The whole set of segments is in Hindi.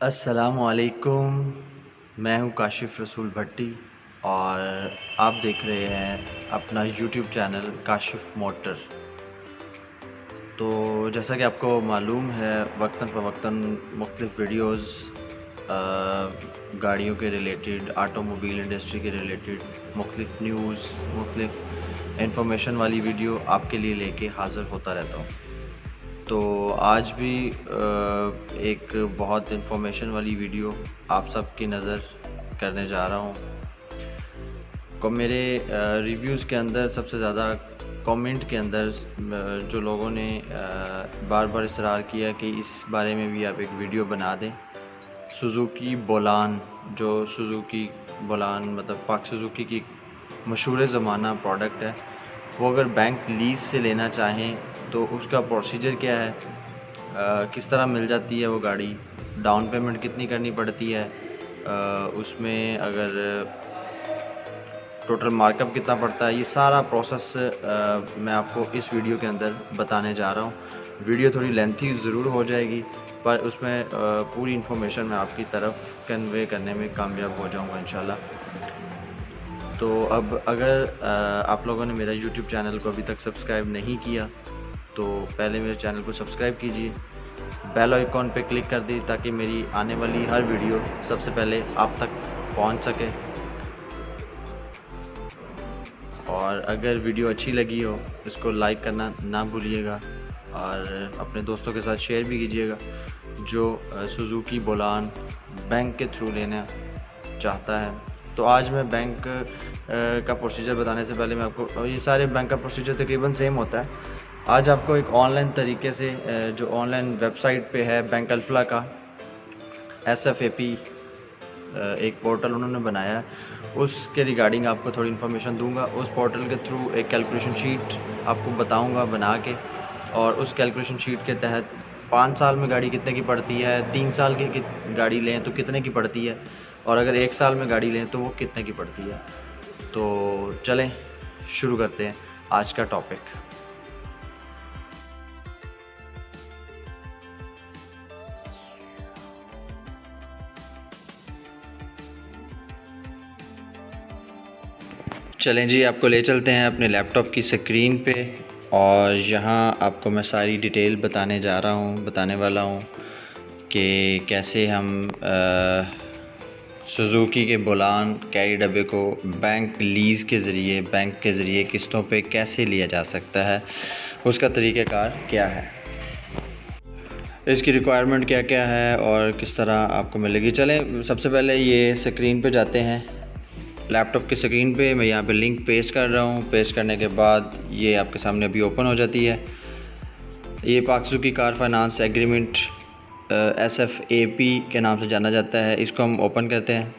अस्सलामुअलैकुम। मैं हूं काशिफ़ रसूल भट्टी और आप देख रहे हैं अपना यूट्यूब चैनल काशिफ़ मोटर। तो जैसा कि आपको मालूम है, वक्तन फ़वक्तन मुख्तलिफ़ वीडियोज़ गाड़ियों के रिलेटेड, ऑटोमोबाइल इंडस्ट्री के रिलेटेड, मुख्तलिफ़ न्यूज़, मुख्तलिफ़ इंफॉर्मेशन वाली वीडियो आपके लिए लेके हाज़िर होता रहता हूँ। तो आज भी एक बहुत इन्फॉर्मेशन वाली वीडियो आप सब की नज़र करने जा रहा हूँ। को मेरे रिव्यूज़ के अंदर सबसे ज़्यादा कमेंट के अंदर जो लोगों ने बार बार इसरार किया कि इस बारे में भी आप एक वीडियो बना दें। सुज़ुकी बोलान, जो सुज़ुकी बोलान मतलब पाक सुज़ुकी की मशहूर ज़माना प्रोडक्ट है, वो अगर बैंक लीज़ से लेना चाहें तो उसका प्रोसीजर क्या है, किस तरह मिल जाती है वो गाड़ी, डाउन पेमेंट कितनी करनी पड़ती है, उसमें अगर टोटल मार्कअप कितना पड़ता है, ये सारा प्रोसेस मैं आपको इस वीडियो के अंदर बताने जा रहा हूँ। वीडियो थोड़ी लेंथी ज़रूर हो जाएगी, पर उसमें पूरी इन्फॉर्मेशन मैं आपकी तरफ कन्वे करने में कामयाब हो जाऊँगा इंशाल्लाह। तो अब अगर आप लोगों ने मेरा यूट्यूब चैनल को अभी तक सब्सक्राइब नहीं किया तो पहले मेरे चैनल को सब्सक्राइब कीजिए, बेल आइकॉन पे क्लिक कर दी ताकि मेरी आने वाली हर वीडियो सबसे पहले आप तक पहुंच सके। और अगर वीडियो अच्छी लगी हो इसको लाइक करना ना भूलिएगा और अपने दोस्तों के साथ शेयर भी कीजिएगा जो सुज़ुकी बोलान बैंक के थ्रू लेना चाहता है। तो आज मैं बैंक का प्रोसीजर बताने से पहले मैं आपको, ये सारे बैंक का प्रोसीजर तकरीबन सेम होता है। आज आपको एक ऑनलाइन तरीके से जो ऑनलाइन वेबसाइट पे है बैंक अल्फला का SFAP एक पोर्टल उन्होंने बनाया है, उसके रिगार्डिंग आपको थोड़ी इन्फॉर्मेशन दूंगा। उस पोर्टल के थ्रू एक कैलकुलेशन शीट आपको बताऊंगा बना के, और उस कैलकुलेशन शीट के तहत 5 साल में गाड़ी कितने की पड़ती है, 3 साल की गाड़ी लें तो कितने की पड़ती है, और अगर 1 साल में गाड़ी लें तो वो कितने की पड़ती है। तो चलें शुरू करते हैं आज का टॉपिक। चलें जी, आपको ले चलते हैं अपने लैपटॉप की स्क्रीन पे और यहाँ आपको मैं सारी डिटेल बताने वाला हूँ कि कैसे हम सुज़ुकी के बोलान कैरी डब्बे को बैंक लीज़ के ज़रिए किस्तों पे कैसे लिया जा सकता है, उसका तरीक़ाकार क्या है, इसकी रिक्वायरमेंट क्या क्या है और किस तरह आपको मिलेगी। चलें सबसे पहले ये स्क्रीन पे जाते हैं, लैपटॉप की स्क्रीन पे मैं यहाँ पे लिंक पेस्ट कर रहा हूँ। पेस्ट करने के बाद ये आपके सामने अभी ओपन हो जाती है। ये पाक Suzuki car finance agreement SFAP के नाम से जाना जाता है। इसको हम ओपन करते हैं।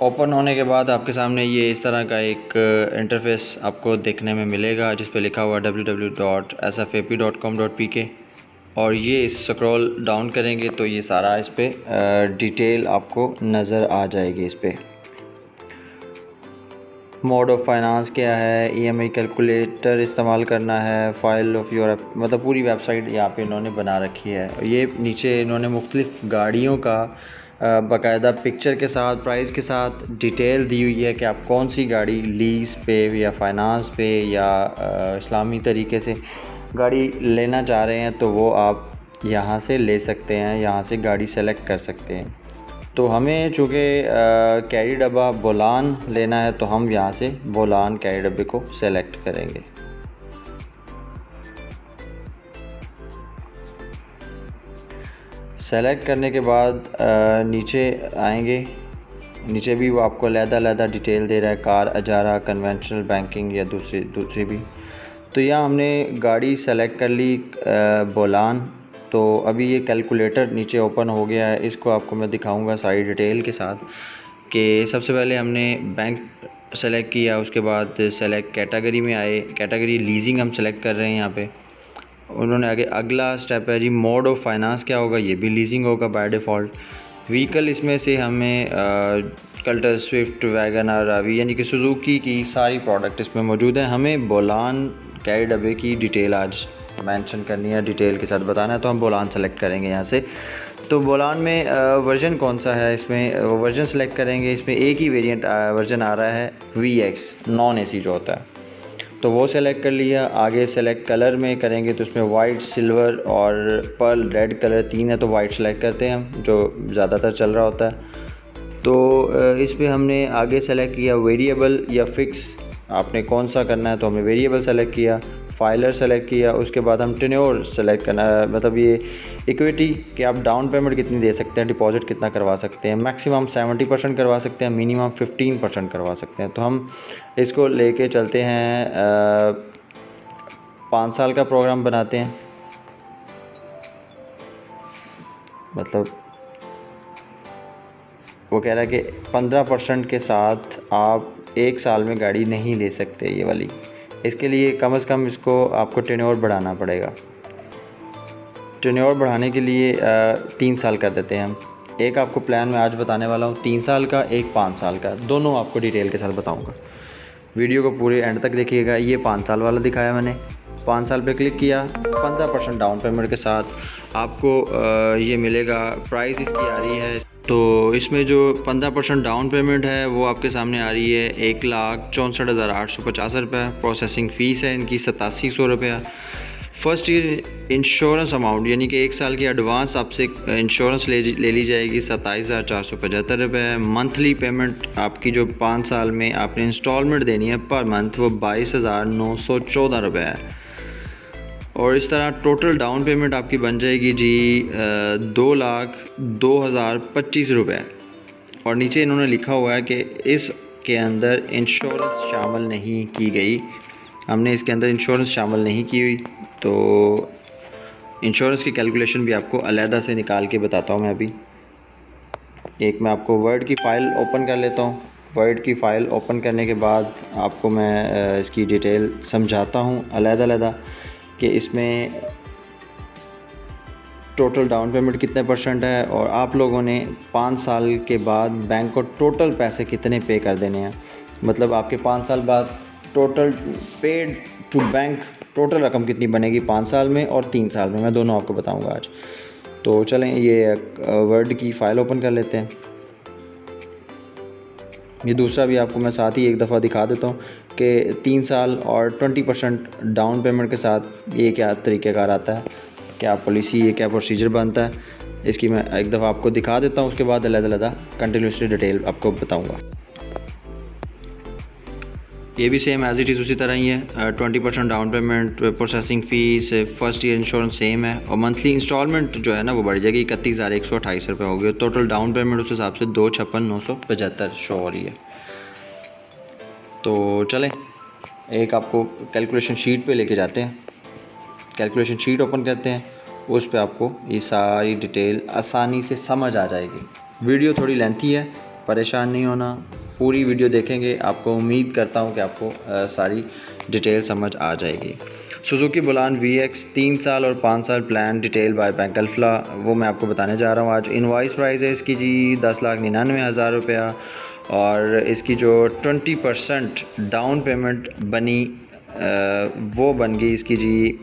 ओपन होने के बाद आपके सामने ये इस तरह का एक इंटरफेस आपको देखने में मिलेगा जिस पे लिखा हुआ www.sfap.com.pk, और ये स्क्रॉल डाउन करेंगे तो ये सारा इस पे डिटेल आपको नज़र आ जाएगी। इस पे मोड ऑफ़ फाइनेंस क्या है, EMI कैलकुलेटर इस्तेमाल करना है, फाइल ऑफ यूरोप, मतलब पूरी वेबसाइट यहाँ पे इन्होंने बना रखी है। ये नीचे इन्होंने मुख्तलिफ़ गाड़ियों का बाकायदा पिक्चर के साथ, प्राइस के साथ डिटेल दी हुई है कि आप कौन सी गाड़ी लीज़ पे या फाइनेंस पे या इस्लामी तरीके से गाड़ी लेना चाह रहे हैं तो वो आप यहाँ से ले सकते हैं, यहाँ से गाड़ी सेलेक्ट कर सकते हैं। तो हमें चूँकि कैरी डब्बा बोलान लेना है तो हम यहाँ से बोलान कैरी डब्बे को सेलेक्ट करेंगे। सेलेक्ट करने के बाद नीचे आएंगे। नीचे भी वो आपको अलग डिटेल दे रहा है, कार, अजारा, कन्वेंशनल बैंकिंग या दूसरी भी। तो यहाँ हमने गाड़ी सेलेक्ट कर ली बोलान। तो अभी ये कैलकुलेटर नीचे ओपन हो गया है, इसको आपको मैं दिखाऊंगा सारी डिटेल के साथ कि सबसे पहले हमने बैंक सेलेक्ट किया, उसके बाद सेलेक्ट कैटेगरी में आए, कैटेगरी लीजिंग हम सेलेक्ट कर रहे हैं। यहाँ पे उन्होंने आगे अगला स्टेप है जी मोड ऑफ फाइनेंस क्या होगा, ये भी लीजिंग होगा बाय डिफ़ॉल्ट। व्हीकल इसमें से हमें कल्टर, स्विफ्ट, वैगन आर, रावी यानी कि सुज़ुकी की सारी प्रोडक्ट इसमें मौजूद हैं। हमें बोलान कैरी डब्बे की डिटेल आज मेंशन करनी है, डिटेल के साथ बताना है, तो हम बोलान सेलेक्ट करेंगे यहाँ से। तो बोलान में वर्जन कौन सा है, इसमें वर्जन सेलेक्ट करेंगे। इसमें एक ही वेरिएंट वर्जन आ रहा है VX नॉन AC जो होता है, तो वो सेलेक्ट कर लिया। आगे सेलेक्ट कलर में करेंगे तो उसमें वाइट, सिल्वर और पर्ल रेड कलर 3 है, तो वाइट सेलेक्ट करते हैं हम, जो ज़्यादातर चल रहा होता है। तो इस पर हमने आगे सेलेक्ट किया वेरिएबल या फ़िक्स, आपने कौन सा करना है, तो हमने वेरिएबल सेलेक्ट किया। फाइलर सेलेक्ट किया, उसके बाद हम टेन्योर सेलेक्ट करना है, मतलब ये इक्विटी कि आप डाउन पेमेंट कितनी दे सकते हैं, डिपॉजिट कितना करवा सकते हैं। मैक्सिमम 70% करवा सकते हैं, मिनिमम 15% करवा सकते हैं। तो हम इसको लेके चलते हैं 5 साल का प्रोग्राम बनाते हैं, मतलब वो कह रहा है कि 15% के साथ आप 1 साल में गाड़ी नहीं ले सकते ये वाली। इसके लिए कम से कम इसको आपको टेन्योर बढ़ाना पड़ेगा। टेन्योर बढ़ाने के लिए 3 साल कर देते हैं हम। एक आपको प्लान में आज बताने वाला हूँ 3 साल का, एक 5 साल का, दोनों आपको डिटेल के साथ बताऊँगा। वीडियो को पूरे एंड तक देखिएगा। ये 5 साल वाला दिखाया मैंने, 5 साल पे क्लिक किया, 15% डाउन पेमेंट के साथ आपको ये मिलेगा। प्राइस इसकी आ रही है, तो इसमें जो 15% डाउन पेमेंट है वो आपके सामने आ रही है 1,64,850 रुपये। प्रोसेसिंग फ़ीस है इनकी 8700 रुपया। फ़र्स्ट ईयर इंश्योरेंस अमाउंट यानी कि 1 साल की एडवांस आपसे इंश्योरेंस ले ली जाएगी 27,475 रुपये। मंथली पेमेंट आपकी जो 5 साल में आपने इंस्टॉलमेंट देनी है पर मंथ, वो 22,914 रुपये है। और इस तरह टोटल डाउन पेमेंट आपकी बन जाएगी जी 2,02,025 रुपये। और नीचे इन्होंने लिखा हुआ है कि इसके अंदर इंश्योरेंस शामिल नहीं की गई, हमने इसके अंदर इंश्योरेंस शामिल नहीं की हुई। तो इंश्योरेंस की कैलकुलेशन भी आपको अलहदा से निकाल के बताता हूँ मैं अभी। एक मैं आपको वर्ड की फ़ाइल ओपन कर लेता हूँ। वर्ड की फ़ाइल ओपन करने के बाद आपको मैं इसकी डिटेल समझाता हूँ अलहदा कि इसमें टोटल डाउन पेमेंट कितने % है और आप लोगों ने 5 साल के बाद बैंक को टोटल पैसे कितने पे कर देने हैं। मतलब आपके 5 साल बाद total paid to bank total रकम कितनी बनेगी 5 साल में और 3 साल में, मैं दोनों आपको बताऊंगा आज। तो चलें ये वर्ड की फ़ाइल ओपन कर लेते हैं। ये दूसरा भी आपको मैं साथ ही एक दफ़ा दिखा देता हूँ कि 3 साल और 20% डाउन पेमेंट के साथ ये क्या तरीक़ेकार आता है, क्या पॉलिसी, ये क्या प्रोसीजर बनता है। इसकी मैं एक दफ़ा आपको दिखा देता हूँ, उसके बाद अलग-अलग कंटिन्यूसली डिटेल आपको बताऊँगा। ये भी सेम एज़ इट इज़ उसी तरह ही है। 20% down payment, processing fees, first year insurance same है और मंथली इंस्टॉलमेंट जो है ना वो बढ़ जाएगी 31,128 रुपये होगी। टोटल डाउन पेमेंट उस हिसाब से 256,975 शो हो रही है। तो चलें एक आपको कैलकुलेशन शीट पे लेके जाते हैं। कैलकुलेशन शीट ओपन करते हैं, उस पर आपको ये सारी डिटेल आसानी से समझ आ जाएगी। वीडियो थोड़ी लेंथी है, परेशान नहीं होना, पूरी वीडियो देखेंगे। आपको उम्मीद करता हूँ कि आपको सारी डिटेल समझ आ जाएगी। सुजुकी बुलान VX 3 साल और 5 साल plan, detail by bank Alfalah, वो मैं आपको बताने जा रहा हूँ आज। इनवॉइस प्राइस है इसकी जी 10,99,000 रुपया और इसकी जो 20% डाउन पेमेंट बनी वो बन गई इसकी जी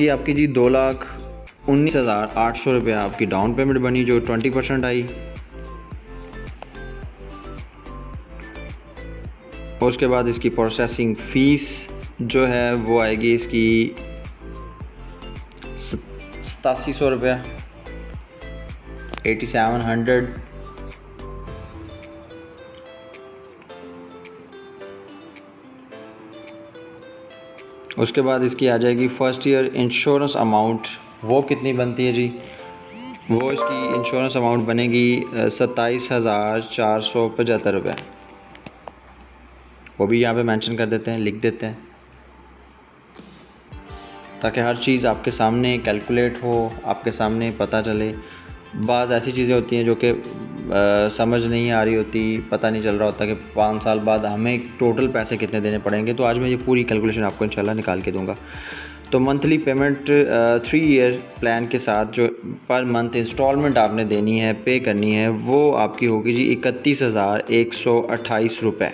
आपकी जी 2,19,800 रुपया आपकी डाउन पेमेंट बनी जो 20% आई। और उसके बाद इसकी प्रोसेसिंग फ़ीस जो है वो आएगी इसकी 8700 रुपया, 8700। उसके बाद इसकी आ जाएगी फ़र्स्ट ईयर इंश्योरेंस अमाउंट, वो कितनी बनती है जी, वो इसकी इंश्योरेंस अमाउंट बनेगी 27,475 रुपये। वो भी यहाँ पे मेंशन कर देते हैं, लिख देते हैं, ताकि हर चीज़ आपके सामने कैलकुलेट हो, आपके सामने पता चले। बाज़ ऐसी चीज़ें होती हैं जो कि समझ नहीं आ रही होती, पता नहीं चल रहा होता कि 5 साल बाद हमें टोटल पैसे कितने देने पड़ेंगे। तो आज मैं ये पूरी कैलकुलेशन आपको इंशाल्लाह निकाल के दूंगा। तो मंथली पेमेंट 3 ईयर प्लान के साथ जो पर मंथ इंस्टॉलमेंट आपने देनी है, पे करनी है, वो आपकी होगी जी 31,128 रुपये।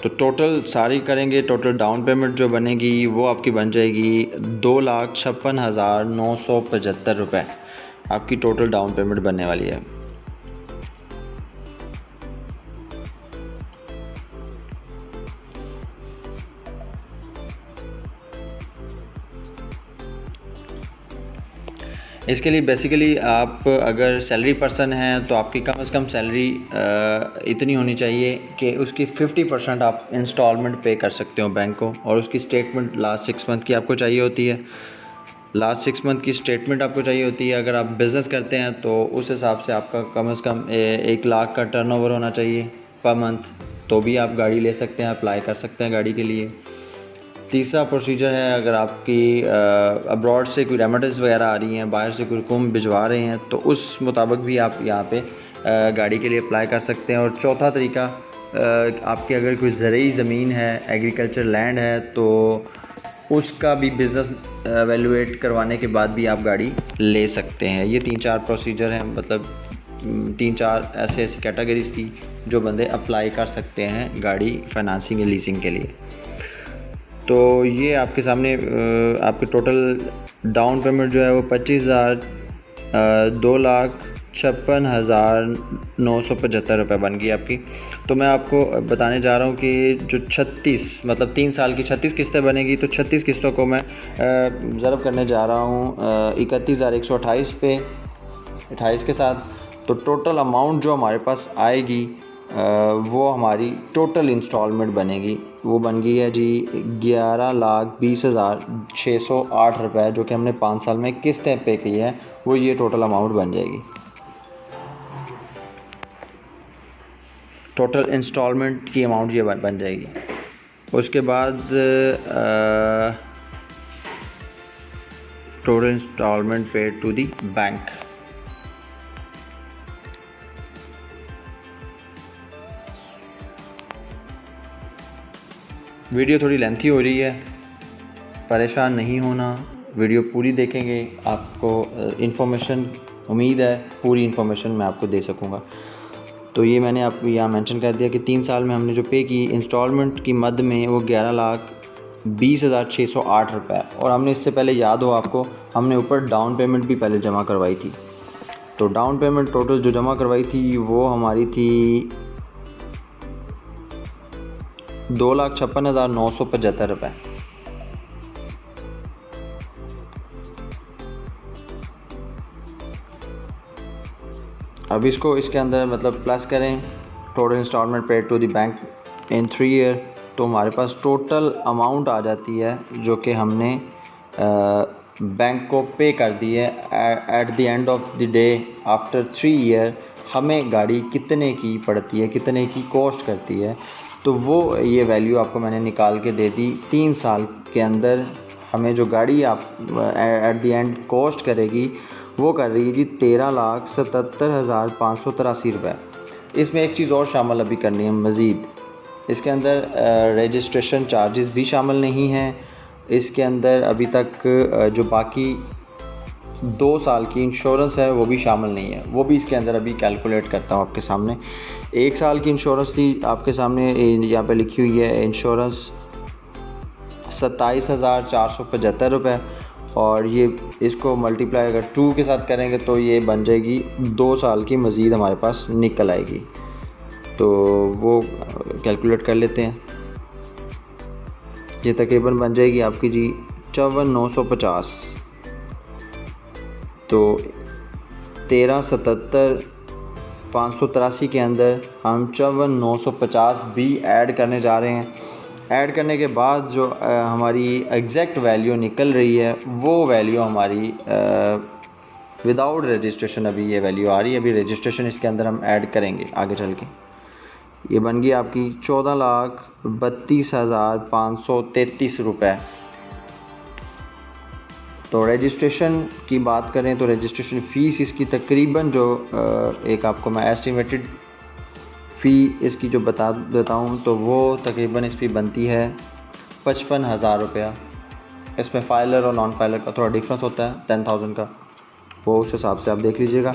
तो टोटल सारी करेंगे, टोटल डाउन पेमेंट जो बनेगी वो आपकी बन जाएगी 2,56,975 रुपये आपकी टोटल डाउन पेमेंट बनने वाली है। इसके लिए बेसिकली आप अगर सैलरी पर्सन हैं तो आपकी कम से कम सैलरी इतनी होनी चाहिए कि उसकी 50% आप इंस्टॉलमेंट पे कर सकते हो बैंक को, और उसकी स्टेटमेंट लास्ट 6 मंथ की आपको चाहिए होती है। लास्ट 6 मंथ की स्टेटमेंट आपको चाहिए होती है। अगर आप बिज़नेस करते हैं तो उस हिसाब से आपका कम से कम 1 लाख का टर्नओवर होना चाहिए पर मंथ, तो भी आप गाड़ी ले सकते हैं, अप्लाई कर सकते हैं गाड़ी के लिए। तीसरा प्रोसीजर है, अगर आपकी अब्रॉड से कोई रेमिटेंस वगैरह आ रही हैं, बाहर से कोई रकम भिजवा रहे हैं, तो उस मुताबिक भी आप यहाँ पे गाड़ी के लिए अप्लाई कर सकते हैं। और चौथा तरीका, आपकी अगर कोई ज़रूरी ज़मीन है, एग्रीकल्चर लैंड है, तो उसका भी बिज़नेस एवेलुएट करवाने के बाद भी आप गाड़ी ले सकते हैं। ये 3-4 प्रोसीजर हैं, मतलब 3-4 ऐसी कैटेगरीज थी जो बंदे अप्लाई कर सकते हैं गाड़ी फाइनेंसिंग या लीजिंग के लिए। तो ये आपके सामने आपके टोटल डाउन पेमेंट जो है वो 2,56,975 रुपये बन गई आपकी। तो मैं आपको बताने जा रहा हूँ कि जो 36 मतलब 3 साल की 36 किस्तें बनेगी, तो 36 किस्तों को मैं ज़रब करने जा रहा हूँ 31,128 पे 28 के साथ। तो टोटल अमाउंट जो हमारे पास आएगी वो हमारी टोटल इंस्टॉलमेंट बनेगी, वो बन गई है जी 11,20,608 रुपये, जो कि हमने 5 साल में किस्तें पे की है, वो ये टोटल अमाउंट बन जाएगी। टोटल इंस्टॉलमेंट की अमाउंट ये बन जाएगी। उसके बाद total installment paid to the bank. Video थोड़ी लेंथी हो रही है, परेशान नहीं होना, वीडियो पूरी देखेंगे, आपको इन्फॉर्मेशन, उम्मीद है पूरी इन्फॉर्मेशन मैं आपको दे सकूँगा। तो ये मैंने आपको यहाँ मेंशन कर दिया कि 3 साल में हमने जो पे की इंस्टॉलमेंट की मद में वो 11,20,608 रुपये, और हमने इससे पहले याद हो आपको, हमने ऊपर डाउन पेमेंट भी पहले जमा करवाई थी। तो डाउन पेमेंट टोटल जो जमा करवाई थी वो हमारी थी 2,56,975 रुपये। अब इसको इसके अंदर मतलब प्लस करें, total installment paid to the bank in 3 year, तो हमारे पास टोटल अमाउंट आ जाती है जो कि हमने बैंक को पे कर दी है। Eight the end of the day after 3 year हमें गाड़ी कितने की पड़ती है, कितने की कॉस्ट करती है, तो वो ये वैल्यू आपको मैंने निकाल के दे दी। 3 साल के अंदर हमें जो गाड़ी आप एट द एंड कॉस्ट करेगी वो कर रही है जी 13,77,583 रुपये। इसमें एक चीज़ और शामिल अभी करनी है मज़ीद, इसके अंदर रजिस्ट्रेशन चार्जेस भी शामिल नहीं हैं। इसके अंदर अभी तक जो बाकी 2 साल की इंश्योरेंस है वो भी शामिल नहीं है, वो भी इसके अंदर अभी कैलकुलेट करता हूँ आपके सामने। 1 साल की इंश्योरेंस थी आपके सामने यहाँ पे लिखी हुई है, इंश्योरेंस 27,475 रुपये, और ये इसको मल्टीप्लाई अगर 2 के साथ करेंगे तो ये बन जाएगी 2 साल की मज़ीद हमारे पास निकल आएगी। तो वो कैलकुलेट कर लेते हैं, ये तकरीबन बन जाएगी आपकी जी 54,950। तो 13,77,583 के अंदर हम 54,950 भी ऐड करने जा रहे हैं। ऐड करने के बाद जो हमारी एग्जैक्ट वैल्यू निकल रही है वो वैल्यू हमारी विदाउट रजिस्ट्रेशन अभी ये वैल्यू आ रही है। अभी रजिस्ट्रेशन इसके अंदर हम ऐड करेंगे आगे चल के। ये बन गई आपकी 14,32,533 रुपये। तो रजिस्ट्रेशन की बात करें तो रजिस्ट्रेशन फ़ीस इसकी तकरीबन जो एक आपको मैं एस्टिमेटेड फ़ी इसकी जो बता देता हूँ, तो वो तकरीबन इसकी बनती है 55,000 रुपया। इसमें फाइलर और नॉन फाइलर का थोड़ा डिफरेंस होता है 10,000 का, वो उस हिसाब से आप देख लीजिएगा।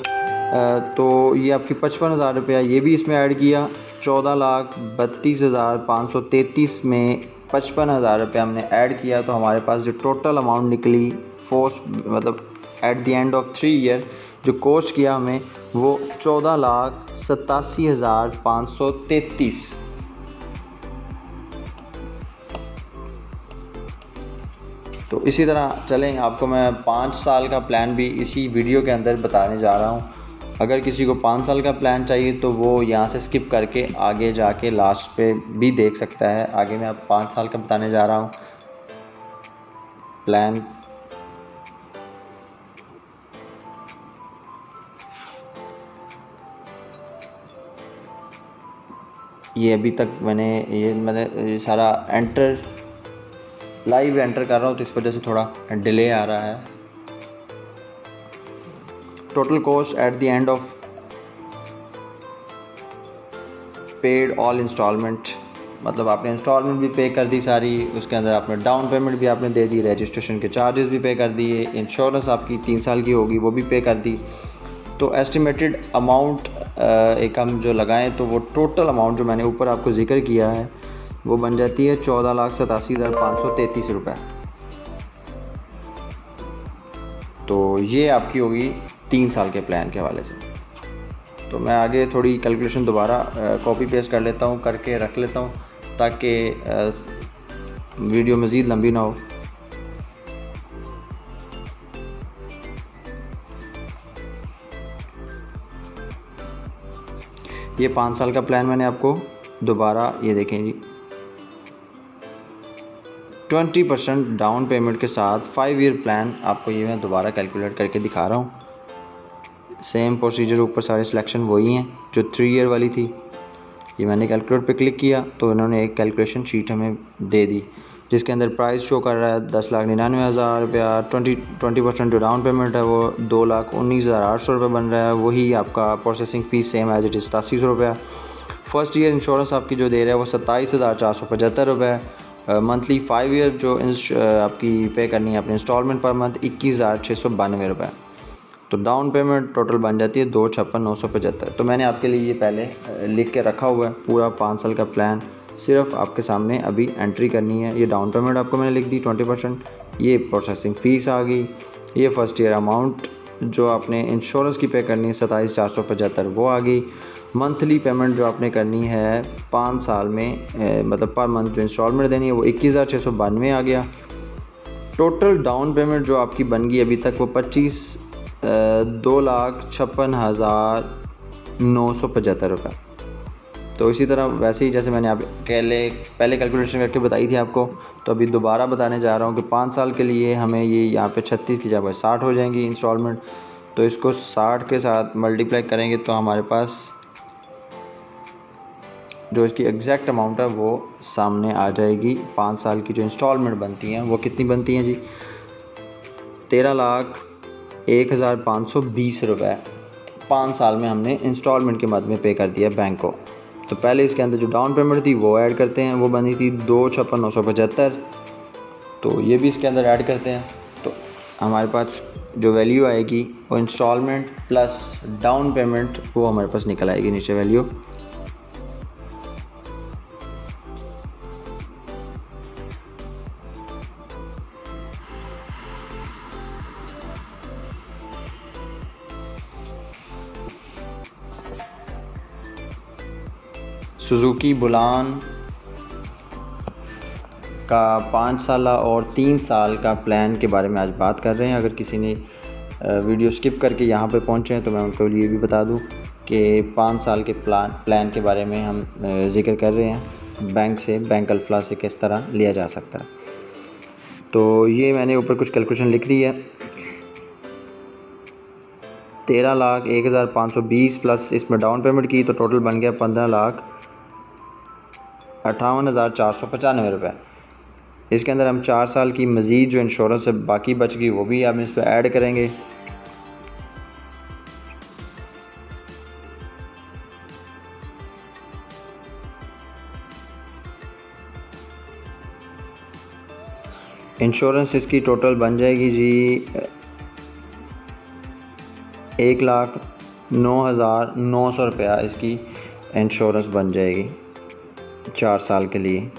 तो ये आपकी 55,000 रुपया ये भी इसमें ऐड किया। 14,32,533 में 55,000 रुपया हमने ऐड किया, तो हमारे पास जो टोटल अमाउंट निकली फोर्स मतलब eight the end of 3 year जो कोस्ट किया हमें वो 14,87,533। तो इसी तरह चलें, आपको मैं 5 साल का प्लान भी इसी वीडियो के अंदर बताने जा रहा हूँ। अगर किसी को 5 साल का प्लान चाहिए तो वो यहाँ से स्किप करके आगे जाके लास्ट पे भी देख सकता है। आगे मैं आप 5 साल का बताने जा रहा हूँ प्लान। ये अभी तक मैंने सारा लाइव एंटर कर रहा हूँ, तो इस वजह से थोड़ा डिले आ रहा है। Total cost at the end of paid all installment, मतलब आपने इंस्टॉलमेंट भी पे कर दी सारी, उसके अंदर आपने डाउन पेमेंट भी आपने दे दी, रजिस्ट्रेशन के चार्जेस भी पे कर दिए, इंश्योरेंस आपकी 3 साल की होगी वो भी पे कर दी। तो एस्टिमेटेड अमाउंट एक हम जो लगाएं तो वो टोटल अमाउंट जो मैंने ऊपर आपको जिक्र किया है वो बन जाती है 14,87,533 रुपये। तो ये आपकी होगी 3 साल के प्लान के हवाले से। तो मैं आगे थोड़ी कैलकुलेशन दोबारा कॉपी पेस्ट कर लेता हूँ, करके रख लेता हूँ ताकि वीडियो मज़ीद लंबी ना हो। ये 5 साल का प्लान मैंने आपको दोबारा, ये देखें जी, 20% डाउन पेमेंट के साथ 5 ईयर प्लान आपको ये मैं दोबारा कैलकुलेट करके दिखा रहा हूँ। सेम प्रोसीजर, ऊपर सारे सिलेक्शन वही हैं जो 3 ईयर वाली थी। ये मैंने कैलकुलेट पे क्लिक किया तो इन्होंने एक कैलकुलेशन शीट हमें दे दी जिसके अंदर प्राइस शो कर रहा है 10,99,000 रुपया। 20% जो डाउन पेमेंट है वो 2,19,800 रुपये बन रहा है। वही आपका processing fees same as it is 87 रुपये। फर्स्ट ईयर इंश्योरेंस आपकी जो दे रहा है वो 27,475 रुपये। मंथली 5 ईयर जो आपकी पे करनी है अपनी इंस्टॉलमेंट पर मंथ 21,692 रुपये। तो डाउन पेमेंट टोटल बन जाती है 256,975। तो मैंने आपके लिए ये पहले लिख के रखा हुआ है पूरा 5 साल का प्लान, सिर्फ आपके सामने अभी एंट्री करनी है। ये डाउन पेमेंट आपको मैंने लिख दी 20%, ये प्रोसेसिंग फ़ीस आ गई, ये फर्स्ट ईयर अमाउंट जो आपने इंश्योरेंस की पे करनी है 27,475 वो आ गई। मंथली पेमेंट जो आपने करनी है 5 साल में मतलब पर मंथ जो इंस्टॉलमेंट देनी है वो 21,692 आ गया। टोटल डाउन पेमेंट जो आपकी बन गई अभी तक वो 2,56,975 रुपये। तो इसी तरह वैसे ही जैसे मैंने आप पहले कैलकुलेशन करके बताई थी आपको, तो अभी दोबारा बताने जा रहा हूँ कि 5 साल के लिए हमें ये यहाँ पे 36 की जगह 60 हो जाएंगी इंस्टॉलमेंट। तो इसको 60 के साथ मल्टीप्लाई करेंगे तो हमारे पास जो इसकी एग्जैक्ट अमाउंट है वो सामने आ जाएगी। 5 साल की जो इंस्टॉलमेंट बनती हैं वो कितनी बनती हैं जी, 13,01,520 रुपये 5 साल में हमने इंस्टॉलमेंट के मद में पे कर दिया बैंक को। तो पहले इसके अंदर जो डाउन पेमेंट थी वो ऐड करते हैं, वो बनी थी 256,975। तो ये भी इसके अंदर ऐड करते हैं तो हमारे पास जो वैल्यू आएगी वो इंस्टॉलमेंट प्लस डाउन पेमेंट वो हमारे पास निकल आएगी नीचे वैल्यू। सुजुकी बुलान का 5 साल और 3 साल का प्लान के बारे में आज बात कर रहे हैं। अगर किसी ने वीडियो स्किप करके यहाँ पे पहुँचे हैं तो मैं उनको ये भी बता दूँ कि 5 साल के प्लान के बारे में हम जिक्र कर रहे हैं बैंक अल्फला से किस तरह लिया जा सकता है। तो ये मैंने ऊपर कुछ कैलकुलेशन लिख दी है। 13,01,520 प्लस इसमें डाउन पेमेंट की तो टोटल बन गया 15,58,495 रुपये। इसके अंदर हम 4 साल की मज़ीद जो इंश्योरेंस है बाकी बच गई वो भी हम इस पर ऐड करेंगे। इंश्योरेंस इसकी टोटल बन जाएगी जी 1,09,900 रुपया इसकी इंश्योरेंस बन जाएगी 4 साल के लिए।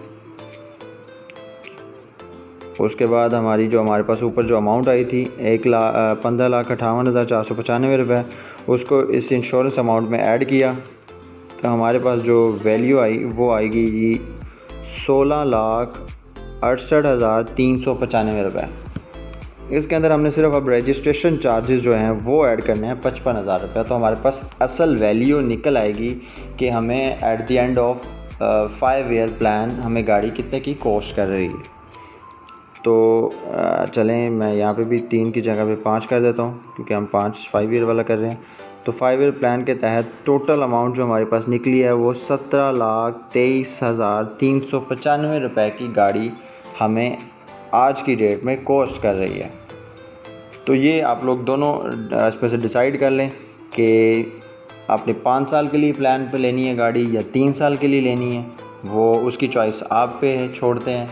उसके बाद हमारी जो हमारे पास ऊपर जो अमाउंट आई थी 15,58,495 रुपये, उसको इस इंश्योरेंस अमाउंट में ऐड किया तो हमारे पास जो वैल्यू आई वो आएगी जी 16,68,395 रुपये। इसके अंदर हमने सिर्फ अब रजिस्ट्रेशन चार्जेस जो हैं वो ऐड करने हैं 55,000 रुपये, तो हमारे पास असल वैल्यू निकल आएगी कि हमें eight the end of 5 year plan हमें गाड़ी कितने की कॉस्ट कर रही है। तो चलें मैं यहाँ पे भी 3 की जगह पे 5 कर देता हूँ क्योंकि हम 5 ईयर वाला कर रहे हैं। तो 5 ईयर प्लान के तहत टोटल अमाउंट जो हमारे पास निकली है वो 17,23,395 रुपये की गाड़ी हमें आज की डेट में कॉस्ट कर रही है। तो ये आप लोग दोनों इसमें से डिसाइड कर लें कि आपने 5 साल के लिए प्लान पे लेनी है गाड़ी या 3 साल के लिए लेनी है, वो उसकी चॉइस आप पे है, छोड़ते हैं।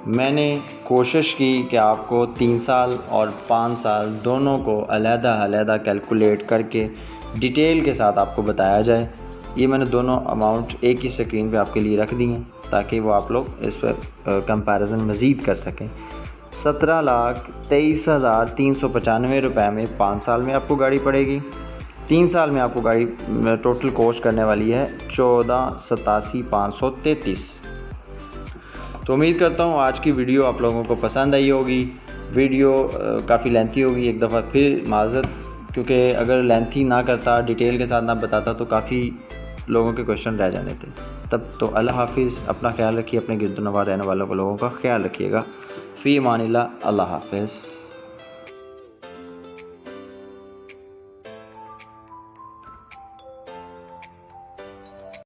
मैंने कोशिश की कि आपको 3 साल और 5 साल दोनों को अलग-अलग कैलकुलेट करके डिटेल के साथ आपको बताया जाए। ये मैंने दोनों अमाउंट एक ही स्क्रीन पे आपके लिए रख दी हैं ताकि वो आप लोग इस पर कंपैरिजन मज़ीद कर सकें। 17,23,395 रुपये में 5 साल में आपको गाड़ी पड़ेगी। 3 साल में आपको गाड़ी टोटल कॉस्ट करने वाली है 14,87,533। तो उम्मीद करता हूँ आज की वीडियो आप लोगों को पसंद आई होगी। वीडियो काफ़ी लेंथी होगी, एक दफ़ा फिर माज़रत, क्योंकि अगर लेंथी ना करता, डिटेल के साथ ना बताता तो काफ़ी लोगों के क्वेश्चन रह जाने थे। तब तो अल्लाह हाफिज़, अपना ख्याल रखिए, अपने गिरदोनवा रहने वालों लोगों का ख्याल रखिएगा। फ़ी अमानिल्लाह, अल्लाह हाफिज़।